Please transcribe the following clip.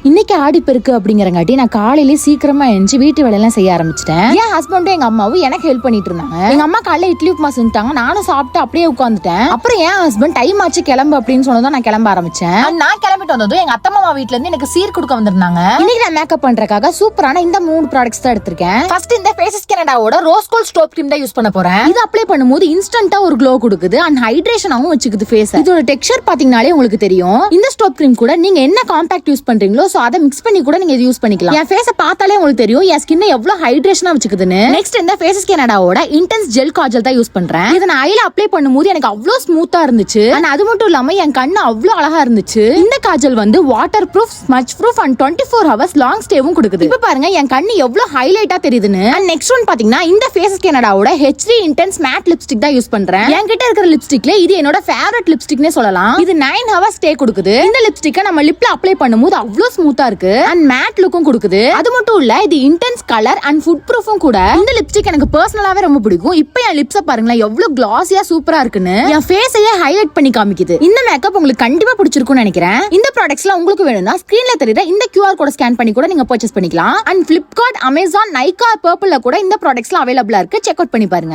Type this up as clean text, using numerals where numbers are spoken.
இன்னைக்கு ஆடிப்பெருக்கு அப்படிங்கறங்காட்டி நான் காலையிலேயே சீக்கிரமா எழுந்து வீட்டு வேலையெல்லாம் செய்ய ஆரம்பிச்சிட்டேன். என் ஹஸ்பண்டும் எங்க அம்மாவும் எனக்கு ஹெல்ப் பண்ணிட்டு இருந்தாங்க. எங்க அம்மா காலையில இட்லி உப்புமா செஞ்சுட்டாங்க. நானும் சாப்பிட்டு அப்படியே உட்காந்துட்டேன். அப்புறம் என் ஹஸ்பண்ட் டைம் ஆச்சு கிளம்பு அப்படின்னு சொன்னதும் நான் கிளம்ப ஆரம்பிச்சேன். நான் கிளம்பிட்டு வந்ததும் எங்க அத்தை மாமா வீட்ல இருந்து எனக்கு சீர் கொடுக்க வந்திருந்தாங்க. இன்னைக்கு நான் மேக்கப் பண்றதுக்காக சூப்பரான இந்த 3 ப்ராடக்ட்ஸ் தான் எடுத்திருக்கேன். ஃபர்ஸ்ட் இந்த ஃபேஸஸ் கனடாவோட ரோஸ் கோல்ட் ஸ்டோப் கிரீம் தான் யூஸ் பண்ண போறேன். இது அப்ளை பண்ணும்போது இன்ஸ்டன்ட்டா ஒரு க்ளோ கொடுக்குது அண்ட் ஹைட்ரேஷனாவும் வச்சுக்குது ஃபேஸ். இதோட டெக்ஸ்சர் பாத்தீங்கனாலே உங்களுக்கு தெரியும். இந்த ஸ்டோப் கிரீம் கூட நீங்க என்ன காம்பாக்ட் யூஸ் பண்றீங்களோ சோ அதை மிக்ஸ் பண்ணி கூட நீங்க இது யூஸ் பண்ணிக்கலாம். என் ஃபேஸ பார்த்தாலே உங்களுக்கு தெரியும் என் ஸ்கின் எவ்வளவு ஹைட்ரேஷனா வச்சுக்குதுன்னு. நெக்ஸ்ட் இந்த ஃபேஸஸ் கனடாவோட இன்டென்ஸ் ஜெல் காஜல் தான் யூஸ் பண்றேன். இத நான் ஐல அப்ளை பண்ணும்போது எனக்கு அவ்வளவு ஸ்மூத்தா இருந்துச்சு. அண்ட் அது மட்டும் இல்லாம என் கண்ணு அவ்வளவு அழகா இருந்துச்சு. இந்த காஜல் வந்து water proof, smudge proof and 24 hours long ஸ்டேவும் கொடுக்குது. இப்ப பாருங்க என் கண்ணு எவ்வளவு ஹைலைட்டா தெரியுதுன்னு. அண்ட் நெக்ஸ்ட் ஒன் பாத்தீங்கன்னா இந்த ஃபேஸஸ் கனடாவோட HD இன்டென்ஸ் மேட் லிப்ஸ்டிக் தான் யூஸ் பண்றேன். என்கிட்ட இருக்கிற லிப்ஸ்டிக்ல இது என்னோட ஃபேவரட் லிப்ஸ்டிக்னே சொல்லலாம். இது 9 ஹவர்ஸ் ஸ்டே கொடுக்குது. இந்த லிப்ஸ்டிக்கை நம்ம லிப்ல அப்ளை பண்ணும்போது அவ்வளவு ஸ்மூத்தா இருக்கு அண்ட் மேட் லுக்கும் கொடுக்குது. அது மட்டும் இல்ல இது இன்டென்ஸ் கலர் அண்ட் ஃபுட் ப்ரூஃபும் கூட. இந்த லிப்ஸ்டிக் எனக்கு பர்சனலாவே ரொம்ப பிடிக்கும். இப்போ என் லிப்ஸ பாருங்களேன் எவ்வளவு கிளாஸியா சூப்பரா இருக்குன்னு. என் ஃபேஸையே ஹைலைட் பண்ணி காமிக்குது. இந்த மேக்கப் உங்களுக்கு கண்டிப்பா பிடிச்சிருக்கும்னு நினைக்கிறேன். இந்த ப்ராடக்ட்ஸ்லாம் உங்களுக்கு வேணும்னா ஸ்கிரீன்ல தெரியுற இந்த QR கோட ஸ்கேன் பண்ணி கூட நீங்க பர்ச்சேஸ் பண்ணிக்கலாம். And Flipkart, Amazon, Nykaa, Purple கூட இந்த ப்ராடக்ட்ஸ்லாம் அவைலபிளா இருக்கு. செக் அவுட் பண்ணி பாருங்க.